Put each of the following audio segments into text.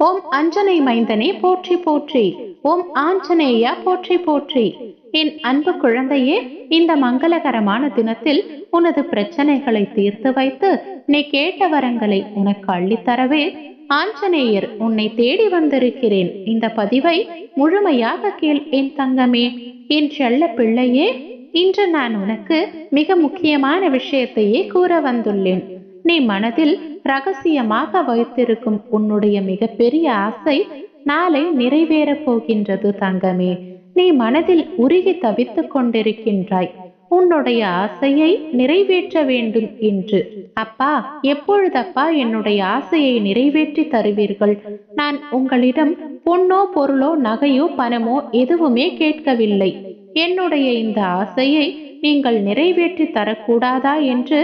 ஓம் அஞ்சனை மைந்தனே போற்றி போற்றி. ஓம் ஆஞ்சநேயா போற்றி போற்றி. என் அன்பு குழந்தையே, இந்த மங்களகரமான தினத்தில் உனது பிரச்சனைகளை தீர்த்து வைத்து நீ கேட்ட வரங்களை உனக்கு அள்ளித்தரவே ஆஞ்சநேயர் உன்னை தேடி வந்திருக்கிறேன். இந்த பதிவை முழுமையாக கேள் என் தங்கமே, என் செல்ல பிள்ளையே. இன்று நான் உனக்கு மிக முக்கியமான விஷயத்தையே கூற வந்துள்ளேன். நீ மனதில் ரகசியமாக வைத்திருக்கும் உன்னுடைய மிகப்பெரிய ஆசை நாளை நிறைவேறப் போகின்றது தங்கமே. நீ மனதில் உருகி தவித்துக் கொண்டிருக்கின்றாய் உன்னுடைய ஆசையை நிறைவேற்ற வேண்டும் என்று. அப்பா, எப்பொழுதப்பா என்னுடைய ஆசையை நிறைவேற்றி தருவீர்கள்? நான் உங்களிடம் பொன்னோ பொருளோ நகையோ பணமோ எதுவுமே கேட்கவில்லை. என்னுடைய இந்த ஆசையை நீங்கள் நிறைவேற்றி தரக்கூடாதா என்று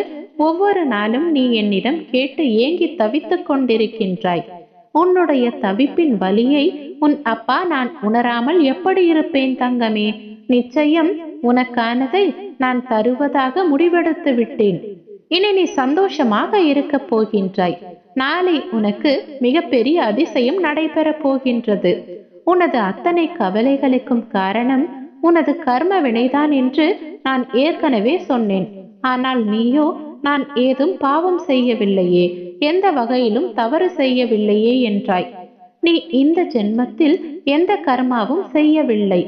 ஒவ்வொரு நாளும் நீ என்னிடம் கேட்டு ஏங்கி தவித்துக் கொண்டிருக்கின்றாய். உன்னுடைய தவிப்பின் வலியை உன் அப்பா நான் உணராமல் எப்படி இருப்பேன் தங்கமே? நிச்சயம் உனக்கானதை நான் தருவதாக முடிவெடுத்து விட்டேன். இனி நீ சந்தோஷமாக இருக்க போகின்றாய். நாளை உனக்கு மிகப்பெரிய அதிசயம் நடைபெறப் போகின்றது. உனது அத்தனை கவலைகளுக்கும் காரணம் உனது கர்ம வினைதான் என்று நான் ஏற்கனவே சொன்னேன். ஆனால் நீயோ நான் ஏதும் பாவம் செய்யவில்லையே, எந்த வகையிலும் தவறு செய்யவில்லையே என்றாய். நீ இந்த ஜென்மத்தில் எந்த கர்மாவும் செய்யவில்லை.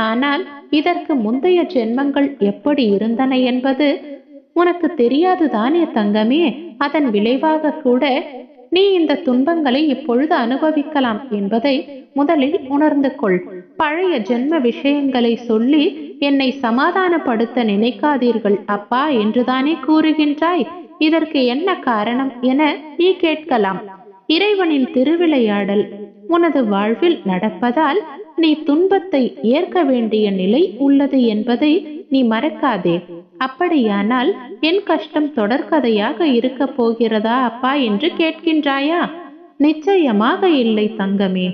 ஆனால் இதற்கு முந்தைய ஜென்மங்கள் எப்படி இருந்தன என்பது உனக்கு தெரியாதுதானே தங்கமே? அதன் விளைவாக கூட நீ இந்த துன்பங்களை இப்பொழுது அனுபவிக்கலாம் என்பதை முதலில் உணர்ந்து கொள். பழைய ஜென்ம விஷயங்களை சொல்லி என்னை சமாதானப்படுத்த நினைக்காதீர்கள் அப்பா என்றுதானே கூறுகின்றாய். இதற்கு என்ன காரணம் என நீ கேட்கலாம். இறைவனின் திருவிளையாடல் உனது வாழ்வில் நடப்பதால் நீ துன்பத்தை ஏற்க வேண்டிய நிலை உள்ளது என்பதை நீ மறக்காதே. அப்படியானால் என் கஷ்டம் தொடர்கதையாக இருக்க போகிறதா அப்பா என்று கேட்கின்றாயா? நிச்சயமாக இல்லை தங்கமே.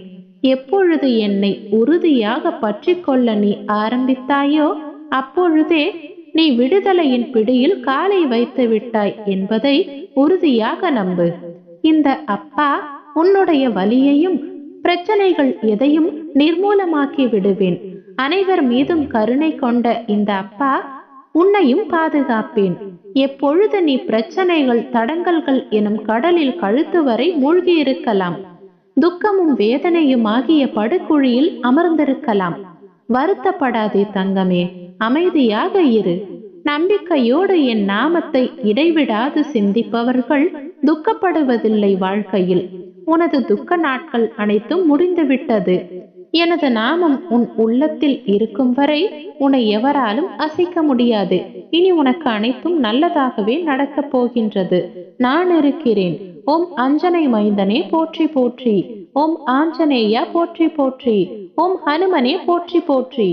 எப்பொழுது என்னை உறுதியாக பற்றி கொள்ள நீ ஆரம்பித்தாயோ அப்பொழுதே நீ விடுதலையின் பிடியில் காலை வைத்து விட்டாய் என்பதை உறுதியாக நம்பு. இந்த அப்பா உன்னுடைய வலியையும் பிரச்சனைகள் எதையும் நிர்மூலமாக்கி விடுவேன். அனைவர் மீதும் கருணை கொண்ட இந்த அப்பா உன்னையும் பாதுகாப்பேன். எப்பொழுது நீ பிரச்சனைகள் தடங்கல்கள் எனும் கடலில் கழுத்து வரை மூழ்கி இருக்கலாம், துக்கமும் வேதனையும் ஆகிய படுகுழியில் அமர்ந்திருக்கலாம். வருத்தப்படாதே தங்கமே, அமைதியாக இரு. நம்பிக்கையோடு என் நாமத்தை இடைவிடாது சிந்திப்பவர்கள் துக்கப்படுவதில்லை வாழ்க்கையில். உனது துக்க நாட்கள் அனைத்தும் முடிந்துவிட்டது. எனது நாமம் உன் உள்ளத்தில் இருக்கும் வரை உன்னை எவராலும் அசைக்க முடியாது. இனி உனக்கு அனைத்தும் நல்லதாகவே நடக்கப் போகின்றது. நான் இருக்கிறேன். ஓம் அஞ்சனை மைந்தனே போற்றி போற்றி. ஓம் ஆஞ்சநேயா போற்றி போற்றி. ஓம் ஹனுமனே போற்றி போற்றி.